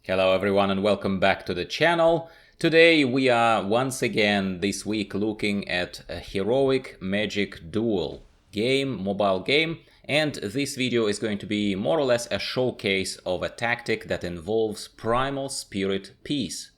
Hello everyone and welcome back to the channel. Today we are once again this week looking at a heroic Magic Duel game, mobile game, and this video is going to be more or less a showcase of a tactic that involves Primal Spirit piece.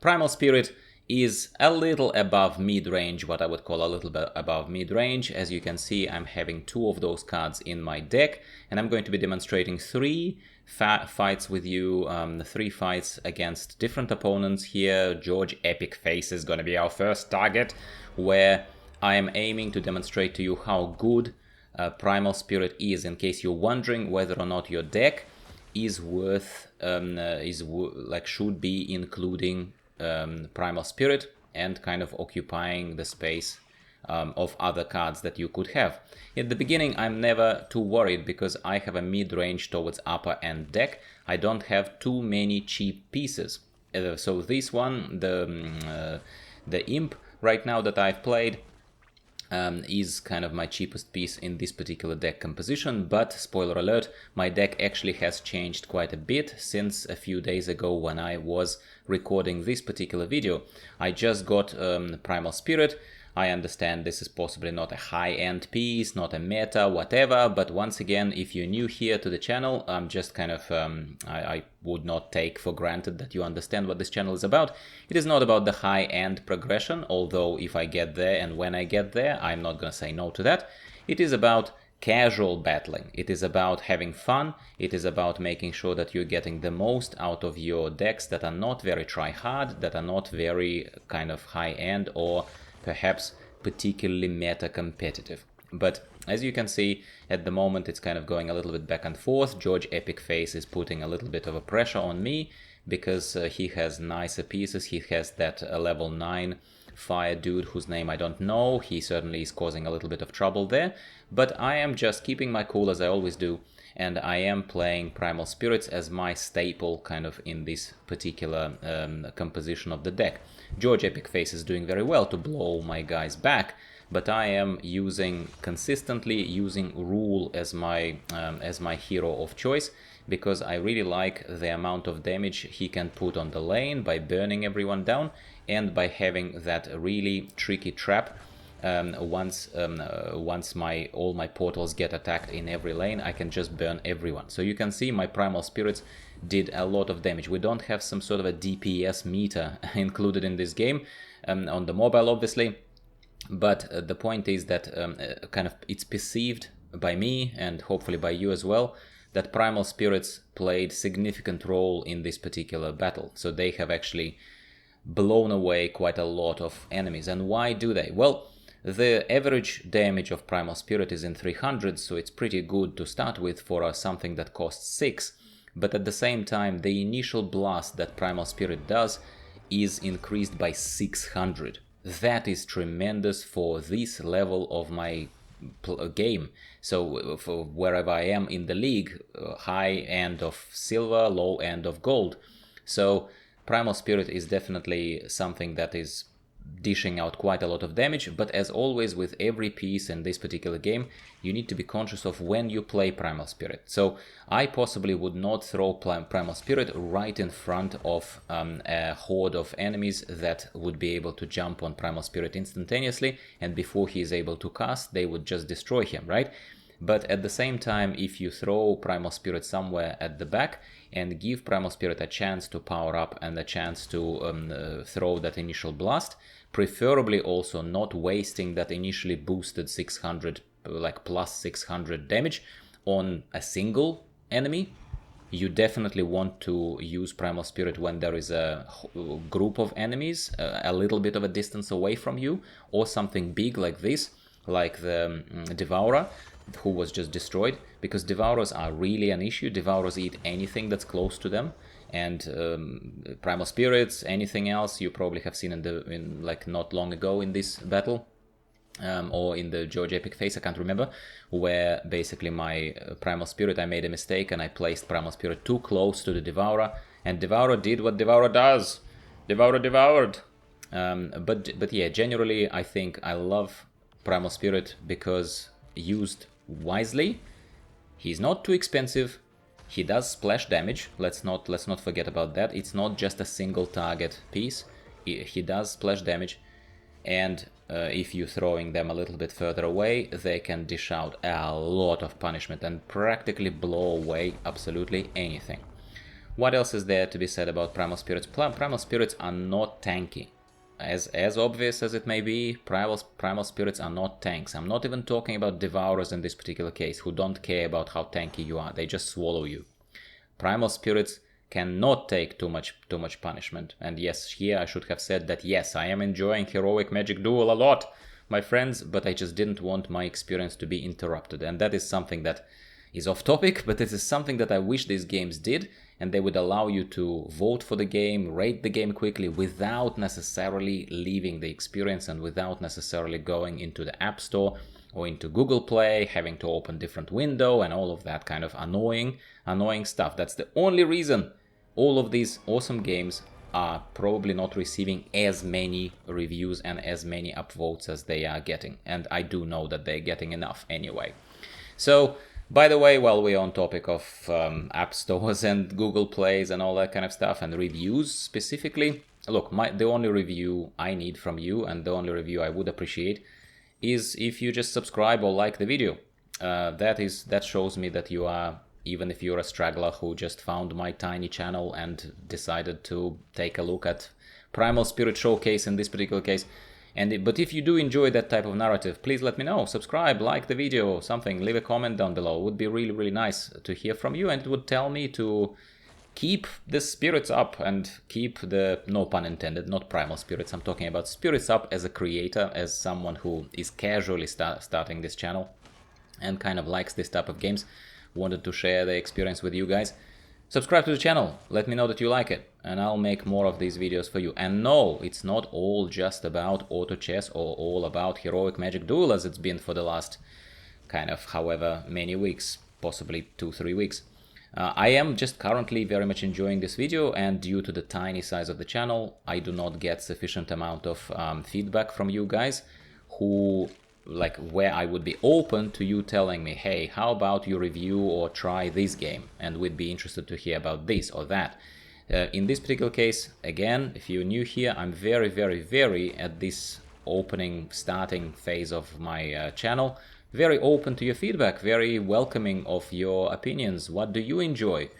Primal Spirit is a little above mid-range, what I would call a little bit above mid-range. As you can see, I'm having two of those cards in my deck, and I'm going to be demonstrating three fights with you, three fights against different opponents here. George Epic Face is going to be our first target, where I am aiming to demonstrate to you how good Primal Spirit is, in case you're wondering whether or not your deck is worth, should be including Primal Spirit and kind of occupying the space of other cards that you could have. In the beginning, I'm never too worried because I have a mid-range towards upper end deck. I don't have too many cheap pieces. So this one, the Imp right now that I've played, is kind of my cheapest piece in this particular deck composition, but spoiler alert, my deck actually has changed quite a bit since a few days ago when I was recording this particular video. I just got Primal Spirit. I understand this is possibly not a high-end piece, not a meta, whatever, but once again, if you're new here to the channel, I'm just kind of, I would not take for granted that you understand what this channel is about. It is not about the high-end progression, although if I get there and when I get there, I'm not gonna say no to that. It is about casual battling. It is about having fun. It is about making sure that you're getting the most out of your decks that are not very try-hard, that are not very kind of high-end or perhaps particularly meta competitive. But as you can see, at the moment it's kind of going a little bit back and forth. George Epic Face is putting a little bit of a pressure on me because he has nicer pieces. He has that level 9 fire dude whose name I don't know. He certainly is causing a little bit of trouble there, but I am just keeping my cool as I always do, and I am playing Primal Spirits as my staple kind of in this particular composition of the deck. George Epic Face is doing very well to blow my guys back, but I am consistently using Rule as my hero of choice, because I really like the amount of damage he can put on the lane by burning everyone down and by having that really tricky trap. Once all my portals get attacked in every lane, I can just burn everyone. So you can see my Primal Spirits did a lot of damage. We don't have some sort of a DPS meter included in this game, on the mobile obviously, but the point is that kind of it's perceived by me and hopefully by you as well that Primal Spirits played significant role in this particular battle. So they have actually blown away quite a lot of enemies. And why do they? Well, the average damage of Primal Spirit is in 300, so it's pretty good to start with for something that costs 6. But at the same time, the initial blast that Primal Spirit does is increased by 600. That is tremendous for this level of my game. So for wherever I am in the league, high end of silver, low end of gold. So Primal Spirit is definitely something that is dishing out quite a lot of damage, but as always with every piece in this particular game, you need to be conscious of when you play Primal Spirit. So I possibly would not throw Primal Spirit right in front of a horde of enemies that would be able to jump on Primal Spirit instantaneously, and before he is able to cast, they would just destroy him, right? But at the same time, if you throw Primal Spirit somewhere at the back and give Primal Spirit a chance to power up and a chance to throw that initial blast, preferably also not wasting that initially boosted 600, like plus 600 damage on a single enemy, you definitely want to use Primal Spirit when there is a group of enemies a little bit of a distance away from you, or something big like this, like the Devourer, who was just destroyed, because Devourers are really an issue. Devourers eat anything that's close to them, and Primal Spirits, anything else you probably have seen in like not long ago in this battle, or in the George Epic Face, I can't remember, where basically my Primal Spirit, I made a mistake and I placed Primal Spirit too close to the Devourer, and Devourer did what Devourer does. Devourer devoured. But yeah, generally I think I love Primal Spirit because used wisely. He's not too expensive. He does splash damage. Let's not forget about that. It's not just a single target piece. He does splash damage, and if you're throwing them a little bit further away, they can dish out a lot of punishment and practically blow away absolutely anything. What else is there to be said about Primal Spirits? Primal Spirits are not tanky. As obvious as it may be, Primal Spirits are not tanks. I'm not even talking about Devourers in this particular case, who don't care about how tanky you are. They just swallow you. Primal Spirits cannot take too much punishment. And yes, here I should have said that yes, I am enjoying Heroic Magic Duel a lot, my friends, but I just didn't want my experience to be interrupted. And that is something that is off topic, but it is something that I wish these games did, and they would allow you to vote for the game, rate the game quickly without necessarily leaving the experience and without necessarily going into the App Store or into Google Play, having to open different window and all of that kind of annoying stuff. That's the only reason all of these awesome games are probably not receiving as many reviews and as many upvotes as they are getting. And I do know that they're getting enough anyway. So, by the way, while we're on topic of app stores and Google Plays and all that kind of stuff and reviews specifically, look, the only review I need from you and the only review I would appreciate is if you just subscribe or like the video. That shows me that you are, even if you're a straggler who just found my tiny channel and decided to take a look at Primal Spirit Showcase in this particular case. But if you do enjoy that type of narrative, please let me know. Subscribe, like the video, something, leave a comment down below. It would be really, really nice to hear from you, and it would tell me to keep the spirits up and keep the, no pun intended, not primal spirits, I'm talking about spirits up as a creator, as someone who is casually starting this channel and kind of likes this type of games, wanted to share the experience with you guys. Subscribe to the channel, let me know that you like it, and I'll make more of these videos for you. And no, it's not all just about auto chess or all about Heroic Magic Duel as it's been for the last kind of however many weeks, possibly 2-3 weeks. I am just currently very much enjoying this video, and due to the tiny size of the channel, I do not get sufficient amount of feedback from you guys who, like, where I would be open to you telling me, hey, how about you review or try this game, and we'd be interested to hear about this or that. In this particular case, again, if you're new here, I'm very, very, very at this starting phase of my channel, very open to your feedback, very welcoming of your opinions. What do you enjoy?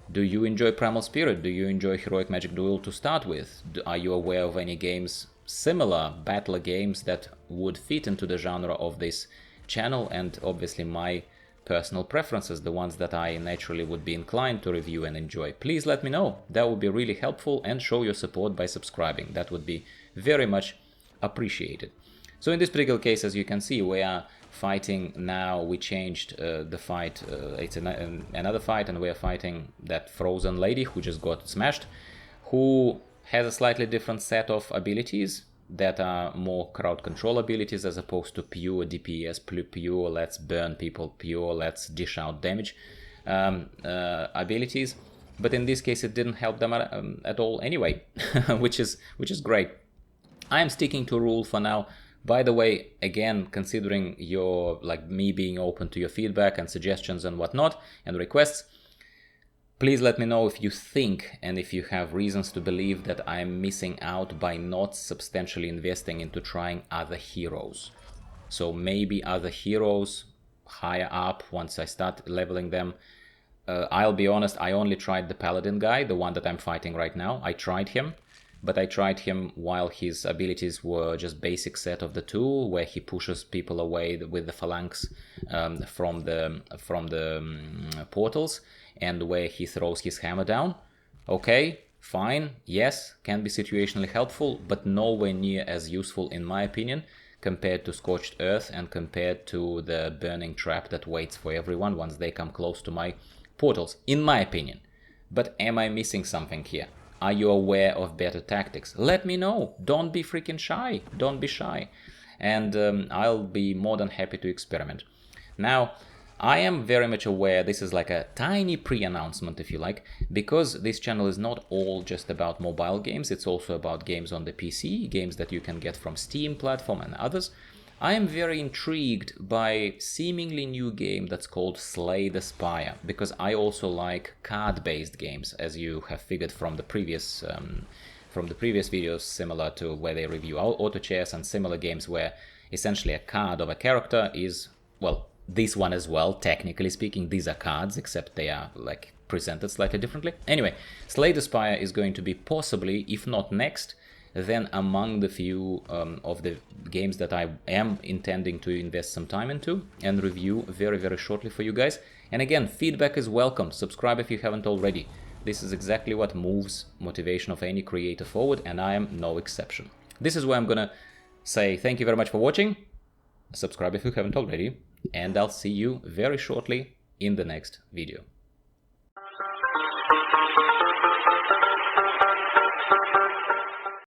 Do you enjoy Primal Spirit? Do you enjoy Heroic Magic Duel to start with? Are you aware of any games, similar battler games that would fit into the genre of this channel? And obviously my personal preferences, the ones that I naturally would be inclined to review and enjoy. Please let me know. That would be really helpful, and show your support by subscribing. That would be very much appreciated. So in this particular case, as you can see, we are fighting now. We changed the fight. It's another fight, and we are fighting that frozen lady who just got smashed, who has a slightly different set of abilities that are more crowd control abilities as opposed to pure DPS, pure let's burn people, pure let's dish out damage abilities. But in this case, it didn't help them at all anyway, which is great. I am sticking to a rule for now. By the way, again, considering your, like, me being open to your feedback and suggestions and whatnot and requests, please let me know if you think and if you have reasons to believe that I'm missing out by not substantially investing into trying other heroes. So maybe other heroes higher up once I start leveling them. I'll be honest, I only tried the paladin guy, the one that I'm fighting right now. I tried him, but I tried him while his abilities were just basic set of the two, where he pushes people away with the phalanx from the portals, and where he throws his hammer down. Okay, fine, yes, can be situationally helpful, but nowhere near as useful in my opinion compared to Scorched Earth and compared to the burning trap that waits for everyone once they come close to my portals, in my opinion. But am I missing something here? Are you aware of better tactics? Let me know. Don't be freaking shy. Don't be shy. And I'll be more than happy to experiment. Now, I am very much aware this is like a tiny pre-announcement, if you like, because this channel is not all just about mobile games. It's also about games on the PC, games that you can get from Steam platform and others. I am very intrigued by seemingly new game that's called Slay the Spire, because I also like card-based games, as you have figured from the previous videos, similar to where they review auto chess and similar games where essentially a card of a character is, well, this one as well, technically speaking, these are cards, except they are like presented slightly differently. Anyway, Slay the Spire is going to be possibly, if not next, then among the few of the games that I am intending to invest some time into and review very, very shortly for you guys. And again, feedback is welcome. Subscribe if you haven't already. This is exactly what moves motivation of any creator forward, and I am no exception. This is where I'm gonna say thank you very much for watching. Subscribe if you haven't already, and I'll see you very shortly in the next video.